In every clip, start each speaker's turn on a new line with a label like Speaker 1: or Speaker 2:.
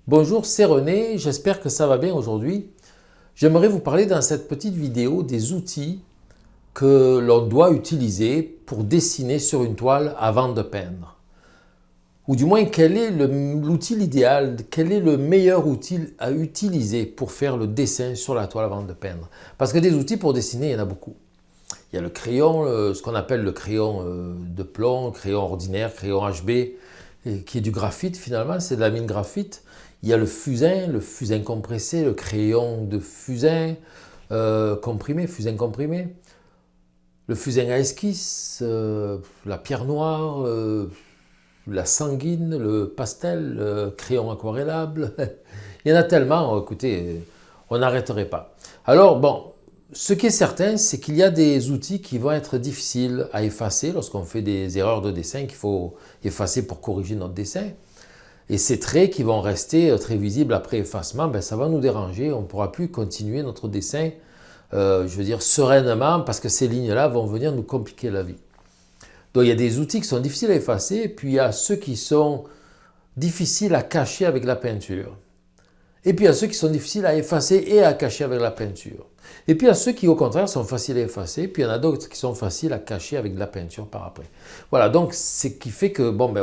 Speaker 1: Bonjour, c'est René, j'espère que ça va bien aujourd'hui. J'aimerais vous parler dans cette petite vidéo des outils que l'on doit utiliser pour dessiner sur une toile avant de peindre. Ou du moins, quel est l'outil idéal, quel est le meilleur outil à utiliser pour faire le dessin sur la toile avant de peindre. Parce que des outils pour dessiner, il y en a beaucoup. Il y a le crayon, ce qu'on appelle le crayon de plomb, crayon ordinaire, crayon HB, qui est du graphite finalement, c'est de la mine graphite. Il y a le fusain compressé, le crayon de fusain comprimé, fusain comprimé, le fusain à esquisse, la pierre noire, la sanguine, le pastel, le crayon aquarellable. Il y en a tellement, écoutez, on n'arrêterait pas. Alors bon, ce qui est certain, c'est qu'il y a des outils qui vont être difficiles à effacer lorsqu'on fait des erreurs de dessin qu'il faut effacer pour corriger notre dessin. Et ces traits qui vont rester très visibles après effacement, ben, ça va nous déranger. On ne pourra plus continuer notre dessin, je veux dire, sereinement, parce que ces lignes-là vont venir nous compliquer la vie. Donc il y a des outils qui sont difficiles à effacer, puis il y a ceux qui sont difficiles à cacher avec la peinture. Et puis il y a ceux qui sont difficiles à effacer et à cacher avec la peinture. Et puis il y a ceux qui au contraire sont faciles à effacer, puis il y en a d'autres qui sont faciles à cacher avec de la peinture par après. Voilà, donc c'est ce qui fait que bon, ben,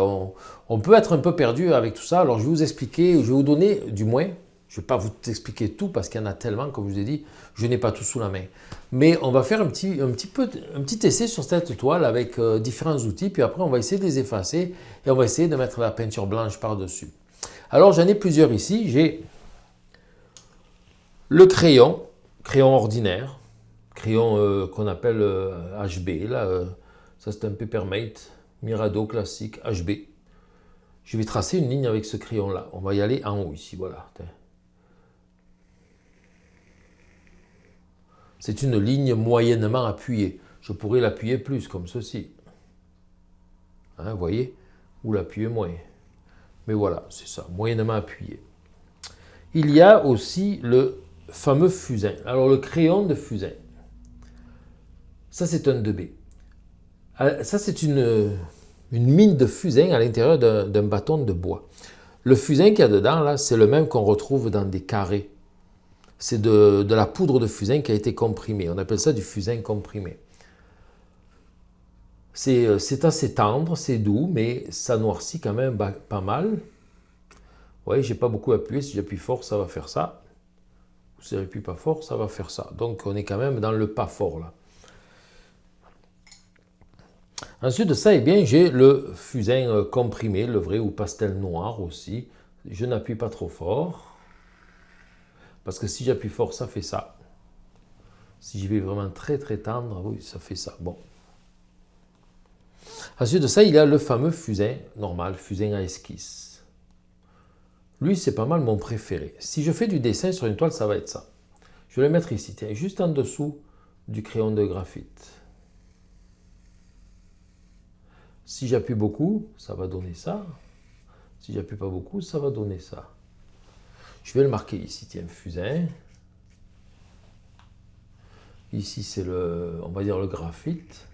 Speaker 1: on peut être un peu perdu avec tout ça. Alors je vais vous expliquer, je vais vous donner du moins, je ne vais pas vous expliquer tout parce qu'il y en a tellement, comme je vous ai dit, je n'ai pas tout sous la main. Mais on va faire un petit essai sur cette toile avec différents outils, puis après on va essayer de les effacer et on va essayer de mettre la peinture blanche par-dessus. Alors j'en ai plusieurs ici, j'ai le crayon, crayon ordinaire, crayon qu'on appelle HB, là, ça c'est un Peppermate, Mirado classique HB. Je vais tracer une ligne avec ce crayon-là. On va y aller en haut ici, voilà. C'est une ligne moyennement appuyée. Je pourrais l'appuyer plus, comme ceci. Hein, vous voyez? Ou l'appuyer moins. Mais voilà, c'est ça, moyennement appuyé. Il y a aussi le fameux fusain. Alors le crayon de fusain, ça c'est un 2B. Ça c'est une mine de fusain à l'intérieur d'un bâton de bois. Le fusain qu'il y a dedans, là, c'est le même qu'on retrouve dans des carrés. C'est de la poudre de fusain qui a été comprimée. On appelle ça du fusain comprimé. C'est assez tendre, c'est doux, mais ça noircit quand même pas mal. Vous voyez, j'ai pas beaucoup appuyé. Si j'appuie fort, ça va faire ça. Si j'appuie pas fort, ça va faire ça. Donc on est quand même dans le pas fort là. Ensuite de ça, eh bien, j'ai le fusain comprimé, le vrai ou pastel noir aussi. Je n'appuie pas trop fort. Parce que si j'appuie fort, ça fait ça. Si j'y vais vraiment très très tendre, oui, ça fait ça. Bon. Ensuite de ça, il y a le fameux fusain normal, fusain à esquisse. Lui, c'est pas mal mon préféré. Si je fais du dessin sur une toile, ça va être ça. Je vais le mettre ici, tiens, juste en dessous du crayon de graphite. Si j'appuie beaucoup, ça va donner ça. Si j'appuie pas beaucoup, ça va donner ça. Je vais le marquer ici, tiens, fusain. Ici, c'est on va dire le graphite.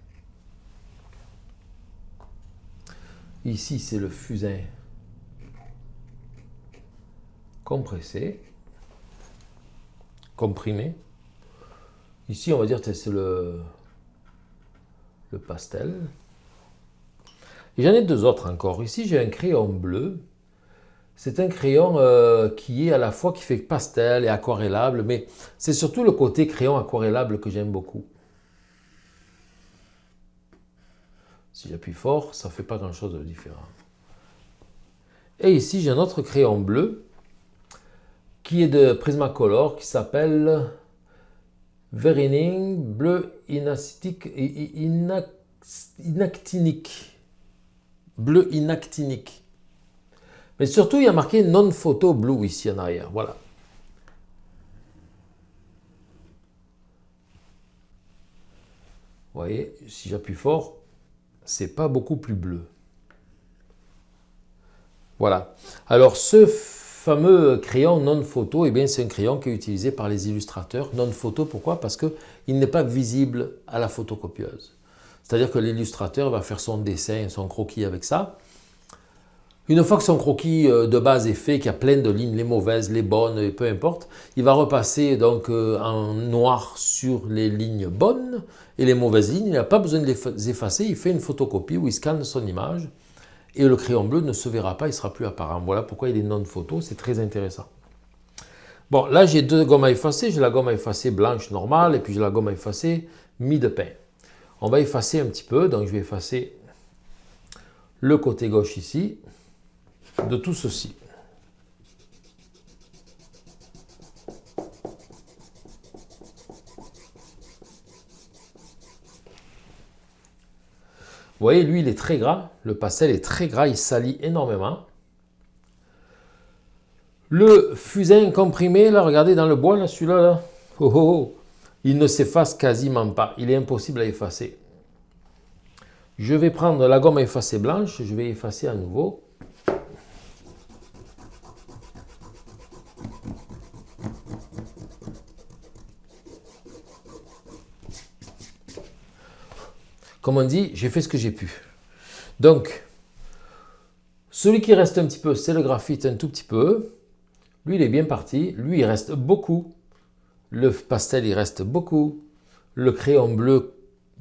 Speaker 1: Ici, c'est le fusain compressé, comprimé. Ici, on va dire que c'est le pastel. Et j'en ai deux autres encore. Ici, j'ai un crayon bleu. C'est un crayon qui est à la fois qui fait pastel et aquarellable, mais c'est surtout le côté crayon aquarellable que j'aime beaucoup. Si j'appuie fort, ça ne fait pas grand-chose de différent. Et ici, j'ai un autre crayon bleu qui est de Prismacolor, qui s'appelle Veryning Bleu Inactinique. Bleu inactinique. Mais surtout, il y a marqué Non Photo Blue ici en arrière. Voilà. Vous voyez, si j'appuie fort, c'est pas beaucoup plus bleu. Voilà. Alors, ce fameux crayon non-photo, eh bien, c'est un crayon qui est utilisé par les illustrateurs. Non-photo, pourquoi? Parce qu'il n'est pas visible à la photocopieuse. C'est-à-dire que l'illustrateur va faire son dessin, son croquis avec ça. Une fois que son croquis de base est fait, qu'il y a plein de lignes, les mauvaises, les bonnes, peu importe, il va repasser donc en noir sur les lignes bonnes et les mauvaises lignes. Il n'a pas besoin de les effacer, il fait une photocopie où il scanne son image et le crayon bleu ne se verra pas, il ne sera plus apparent. Voilà pourquoi il est non-photo, c'est très intéressant. Bon, là j'ai deux gommes à effacer, j'ai la gomme à effacer blanche normale et puis j'ai la gomme à effacer mie de pain. On va effacer un petit peu, donc je vais effacer le côté gauche ici de tout ceci. Vous voyez, lui, il est très gras. Le pastel est très gras, il salit énormément. Le fusain comprimé, là, regardez dans le bois, là, celui-là, là, oh, oh, oh, il ne s'efface quasiment pas. Il est impossible à effacer. Je vais prendre la gomme à effacer blanche, je vais effacer à nouveau. Comme on dit, j'ai fait ce que j'ai pu. Donc, celui qui reste un petit peu, c'est le graphite un tout petit peu. Lui, il est bien parti. Lui, il reste beaucoup. Le pastel, il reste beaucoup. Le crayon bleu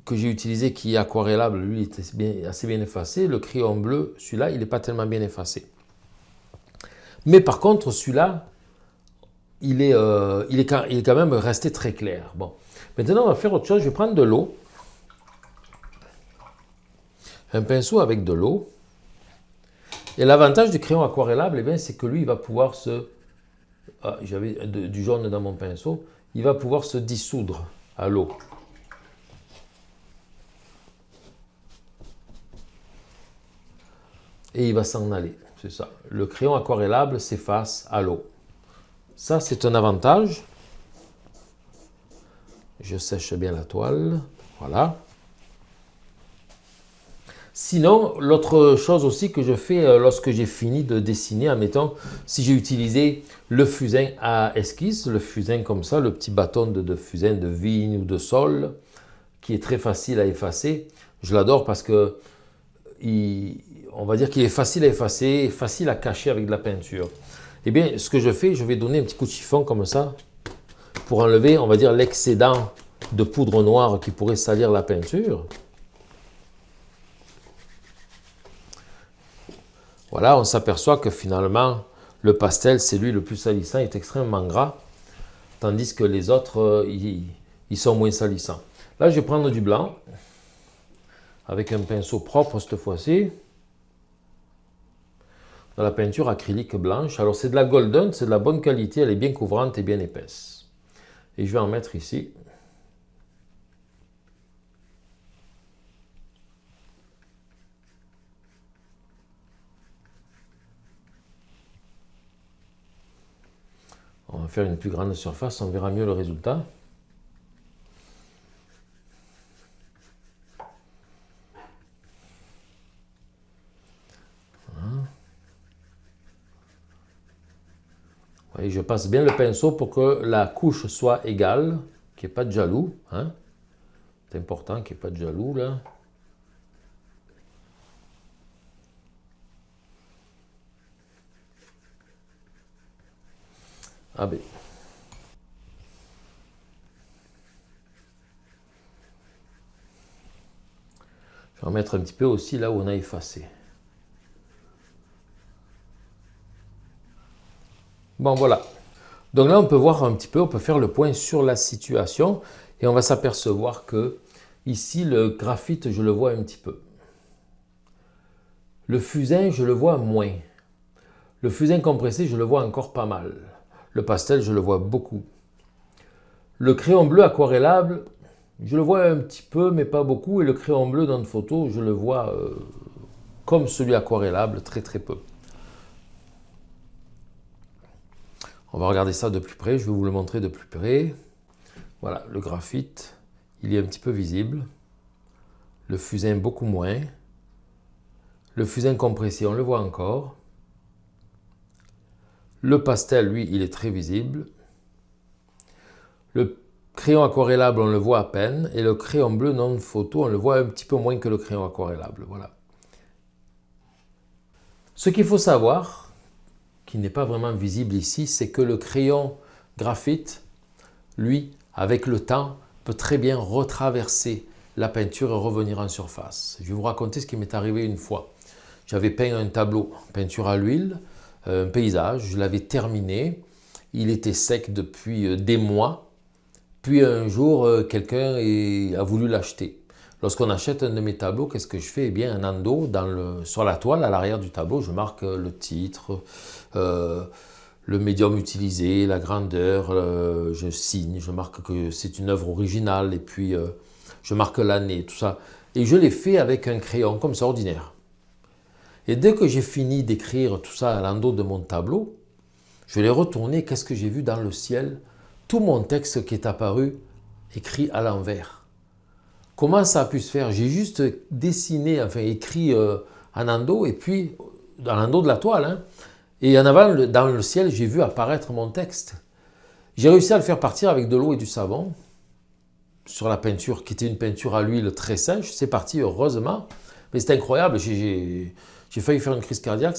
Speaker 1: que j'ai utilisé, qui est aquarellable, lui, il était assez bien effacé. Le crayon bleu, celui-là, il n'est pas tellement bien effacé. Mais par contre, celui-là, il est quand même resté très clair. Bon. Maintenant, on va faire autre chose. Je vais prendre de l'eau. Un pinceau avec de l'eau. Et l'avantage du crayon aquarellable, eh bien, c'est que lui, il va pouvoir se... Ah, j'avais du jaune dans mon pinceau. Il va pouvoir se dissoudre à l'eau. Et il va s'en aller. C'est ça. Le crayon aquarellable s'efface à l'eau. Ça, c'est un avantage. Je sèche bien la toile. Voilà. Sinon, l'autre chose aussi que je fais lorsque j'ai fini de dessiner, admettons, si j'ai utilisé le fusain à esquisse, le fusain comme ça, le petit bâton de fusain de vigne ou de sol, qui est très facile à effacer, je l'adore parce que on va dire qu'il est facile à effacer, facile à cacher avec de la peinture. Eh bien, ce que je fais, je vais donner un petit coup de chiffon comme ça, pour enlever, on va dire, l'excédent de poudre noire qui pourrait salir la peinture. Voilà, on s'aperçoit que finalement, le pastel, c'est lui le plus salissant, il est extrêmement gras, tandis que les autres, ils sont moins salissants. Là, je vais prendre du blanc, avec un pinceau propre cette fois-ci, dans la peinture acrylique blanche. Alors, c'est de la Golden, c'est de la bonne qualité, elle est bien couvrante et bien épaisse. Et je vais en mettre ici. On va faire une plus grande surface, on verra mieux le résultat. Voyez, je passe bien le pinceau pour que la couche soit égale, qu'il n'y ait pas de jaloux. Hein? C'est important qu'il n'y ait pas de jaloux là. Ah ben. Je vais en mettre un petit peu aussi là où on a effacé. Bon, voilà. Donc là, on peut voir un petit peu, on peut faire le point sur la situation et on va s'apercevoir que ici, le graphite, je le vois un petit peu. Le fusain, je le vois moins. Le fusain compressé, je le vois encore pas mal. Le pastel, je le vois beaucoup. Le crayon bleu aquarellable, je le vois un petit peu, mais pas beaucoup. Et le crayon bleu dans une photo, je le vois comme celui aquarellable, très très peu. On va regarder ça de plus près, je vais vous le montrer de plus près. Voilà, le graphite, il est un petit peu visible. Le fusain, beaucoup moins. Le fusain compressé, on le voit encore. Le pastel, lui, il est très visible. Le crayon aquarellable, on le voit à peine. Et le crayon bleu non-photo, on le voit un petit peu moins que le crayon aquarellable. Voilà. Ce qu'il faut savoir, qui n'est pas vraiment visible ici, c'est que le crayon graphite, lui, avec le temps, peut très bien retraverser la peinture et revenir en surface. Je vais vous raconter ce qui m'est arrivé une fois. J'avais peint un tableau, peinture à l'huile, un paysage, je l'avais terminé. Il était sec depuis des mois. Puis un jour, quelqu'un a voulu l'acheter. Lorsqu'on achète un de mes tableaux, qu'est-ce que je fais? Eh bien, un endo, sur la toile, à l'arrière du tableau, je marque le titre, le médium utilisé, la grandeur, je signe, je marque que c'est une œuvre originale, et puis je marque l'année, tout ça. Et je l'ai fait avec un crayon, comme ça, ordinaire. Et dès que j'ai fini d'écrire tout ça à l'endo de mon tableau, je l'ai retourné, qu'est-ce que j'ai vu dans le ciel? Tout mon texte qui est apparu, écrit à l'envers. Comment ça a pu se faire? J'ai juste dessiné, enfin écrit en endo, et puis dans l'endo de la toile, hein, et en avant, dans le ciel, j'ai vu apparaître mon texte. J'ai réussi à le faire partir avec de l'eau et du savon sur la peinture, qui était une peinture à l'huile très sèche. C'est parti, heureusement. Mais c'est incroyable, j'ai failli faire une crise cardiaque,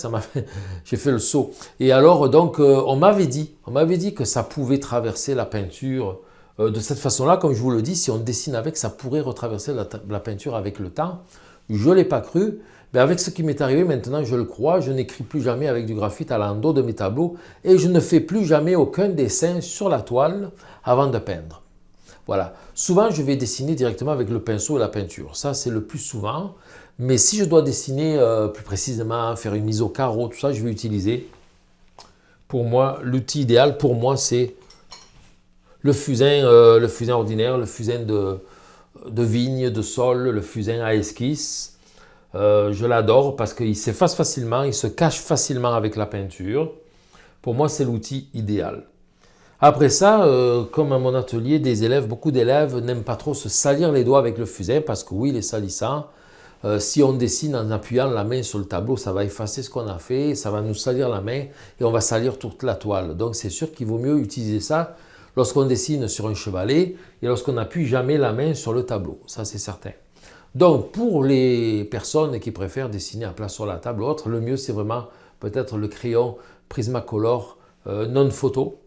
Speaker 1: j'ai fait le saut. Et alors, donc, on m'avait dit que ça pouvait traverser la peinture de cette façon-là. Comme je vous le dis, si on dessine avec, ça pourrait retraverser la peinture avec le temps. Je ne l'ai pas cru. Mais avec ce qui m'est arrivé maintenant, je le crois. Je n'écris plus jamais avec du graphite à l'endo de mes tableaux et je ne fais plus jamais aucun dessin sur la toile avant de peindre. Voilà. Souvent, je vais dessiner directement avec le pinceau et la peinture. Ça, c'est le plus souvent. Mais si je dois dessiner plus précisément, faire une mise au carreau, tout ça, je vais utiliser, pour moi, l'outil idéal, pour moi, c'est le fusain ordinaire, le fusain de vigne, de sol, le fusain à esquisse. Je l'adore parce qu'il s'efface facilement, il se cache facilement avec la peinture. Pour moi, c'est l'outil idéal. Après ça, comme à mon atelier, beaucoup d'élèves n'aiment pas trop se salir les doigts avec le fusain parce que oui, il est salissant. Si on dessine en appuyant la main sur le tableau, ça va effacer ce qu'on a fait, ça va nous salir la main et on va salir toute la toile. Donc c'est sûr qu'il vaut mieux utiliser ça lorsqu'on dessine sur un chevalet et lorsqu'on n'appuie jamais la main sur le tableau. Ça, c'est certain. Donc, pour les personnes qui préfèrent dessiner à plat sur la table ou autre, le mieux, c'est vraiment peut-être le crayon Prismacolor non photo,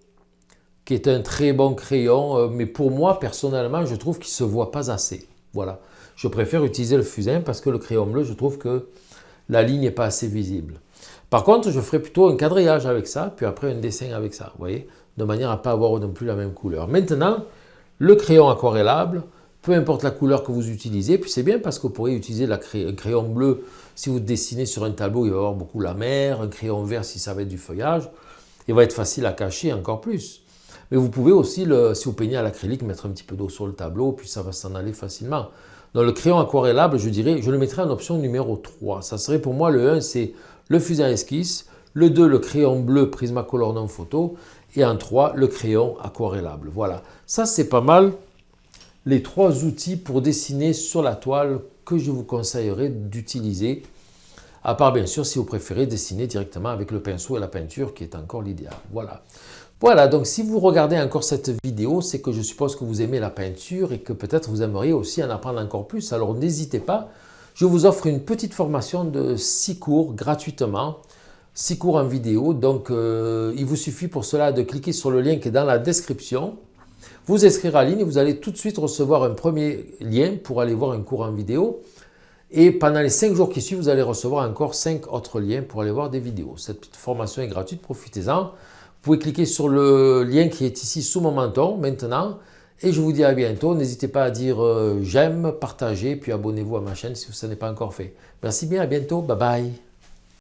Speaker 1: qui est un très bon crayon, mais pour moi, personnellement, je trouve qu'il ne se voit pas assez. Voilà. Je préfère utiliser le fusain parce que le crayon bleu, je trouve que la ligne n'est pas assez visible. Par contre, je ferai plutôt un quadrillage avec ça, puis après un dessin avec ça, vous voyez, de manière à ne pas avoir non plus la même couleur. Maintenant, le crayon aquarellable, peu importe la couleur que vous utilisez, puis c'est bien parce que vous pourrez utiliser un crayon bleu si vous dessinez sur un tableau, il va y avoir beaucoup la mer, un crayon vert si ça va être du feuillage, il va être facile à cacher encore plus. Mais vous pouvez aussi, si vous peignez à l'acrylique, mettre un petit peu d'eau sur le tableau, puis ça va s'en aller facilement. Dans le crayon aquarellable, je le mettrai en option numéro 3. Ça serait pour moi le 1, c'est le fusain esquisse, le 2, le crayon bleu Prismacolor non photo, et en 3, le crayon aquarellable. Voilà, ça c'est pas mal les 3 outils pour dessiner sur la toile que je vous conseillerais d'utiliser, à part bien sûr si vous préférez dessiner directement avec le pinceau et la peinture qui est encore l'idéal. Voilà. Voilà, donc si vous regardez encore cette vidéo, c'est que je suppose que vous aimez la peinture et que peut-être vous aimeriez aussi en apprendre encore plus. Alors n'hésitez pas, je vous offre une petite formation de 6 cours gratuitement, 6 cours en vidéo. Donc il vous suffit pour cela de cliquer sur le lien qui est dans la description, vous inscrire en ligne et vous allez tout de suite recevoir un premier lien pour aller voir un cours en vidéo. Et pendant les 5 jours qui suivent, vous allez recevoir encore 5 autres liens pour aller voir des vidéos. Cette petite formation est gratuite, profitez-en. Vous pouvez cliquer sur le lien qui est ici sous mon menton maintenant. Et je vous dis à bientôt. N'hésitez pas à dire j'aime, partagez, puis abonnez-vous à ma chaîne si ce n'est pas encore fait. Merci bien, à bientôt. Bye bye.